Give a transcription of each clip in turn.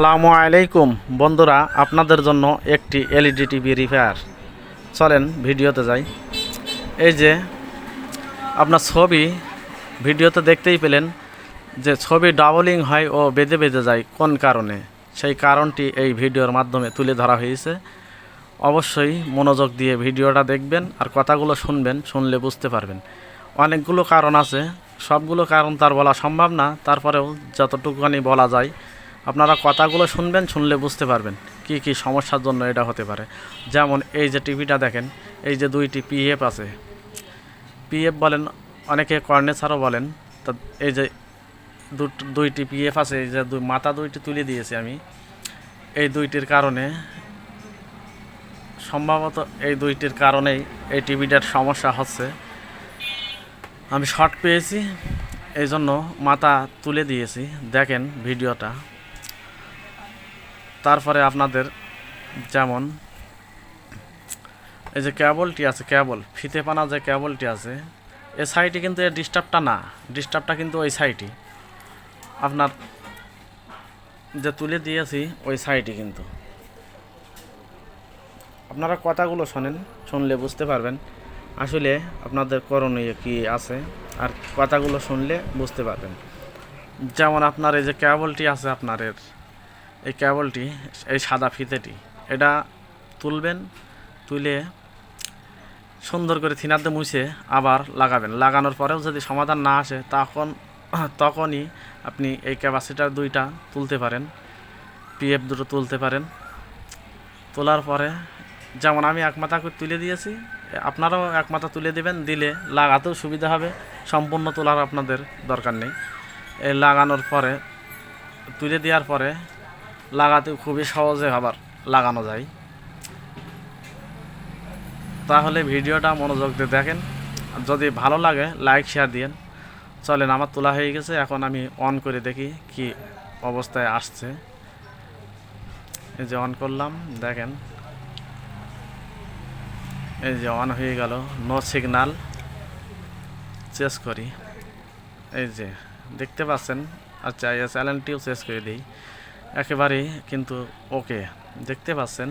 আসসালামু আলাইকুম বন্ধুরা, আপনাদের জন্য একটি এলইডি টিভি রিপেয়ার। চলেন ভিডিওতে যাই। এই যে আপনার ছবি ভিডিওতে দেখতেই পেলেন যে ছবি ডাবলিং হয় ও বেঁধে বেঁধে যায় কোন কারণে, সেই কারণটি এই ভিডিওর মাধ্যমে তুলে ধরা হয়েছে। অবশ্যই মনোযোগ দিয়ে ভিডিওটা দেখবেন আর কথাগুলো শুনবেন, শুনলে বুঝতে পারবেন। অনেকগুলো কারণ আছে, সবগুলো কারণ তার বলা সম্ভব না, তারপরেও যতটুকুখানি বলা যায় আপনারা কথাগুলো শুনবেন, শুনলে বুঝতে পারবেন কি কি সমস্যার জন্য এটা হতে পারে। যেমন এই যে টিভিটা দেখেন, এই যে দুইটি পিএফ আছে, পিএফ বলেন, অনেকে কর্নেসারও বলেন। তো এই যে দুইটি পিএফ আছে, এই যে মাথা দুইটি তুলে দিয়েছি আমি, এই দুইটির কারণে সম্ভবত এই দুইটির কারণেই এই টিভিটার সমস্যা হচ্ছে। আমি শর্ট পেয়েছি, এই জন্য মাথা তুলে দিয়েছি। দেখেন ভিডিওটা। তারপরে আপনাদের যেমন এই যে কেবলটি আছে, কেবল ফিতেপানা যে কেবলটি আছে, এ সাইডে কিন্তু এর ডিস্টার্বটা না, ডিস্টার্বটা কিন্তু ওই সাইডই আপনার যে তুলে দিয়েছি ওই সাইডে। কিন্তু আপনারা কথাগুলো শোনেন, শুনলে বুঝতে পারবেন আসলে আপনাদের করণীয় কী আছে, আর কথাগুলো শুনলে বুঝতে পারবেন। যেমন আপনার এই যে কেবলটি আছে, আপনার এই কেবলটি, এই সাদা ফিতেটি, এটা তুলবেন, তুলে সুন্দর করে থিনাতে মুছে আবার লাগাবেন। লাগানোর পরেও যদি সমাধান না আসে তখনই আপনি এই ক্যাপাসিটার দুইটা তুলতে পারেন, পিএফ দুটো তুলতে পারেন। তোলার পরে যেমন আমি এক মাথা করে তুলে দিয়েছি, আপনারাও এক মাথা তুলে দেবেন, দিলে লাগাতেও সুবিধা হবে। সম্পূর্ণ তোলার আপনাদের দরকার নেই। এই লাগানোর পরে, তুলে দেওয়ার পরে লাগাতেও খুবই সহজে আবার লাগানো যায়। তাহলে ভিডিওটা মনোযোগ দিয়ে দেখেন, যদি ভালো লাগে লাইক শেয়ার দিন। চলেন, আমার তোলা হয়ে গেছে, এখন আমি অন করে দেখি কি অবস্থায় আসছে। এই যে অন করলাম, দেখেন এই যে অন হয়ে গেল, নো সিগনাল। চেস করি, এই যে দেখতে পাচ্ছেন। আচ্ছা, এই চ্যানেলটিও চেস করে দিই একেবারেই, কিন্তু ওকে দেখতে পাচ্ছেন।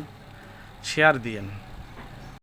শেয়ার দিয়েন।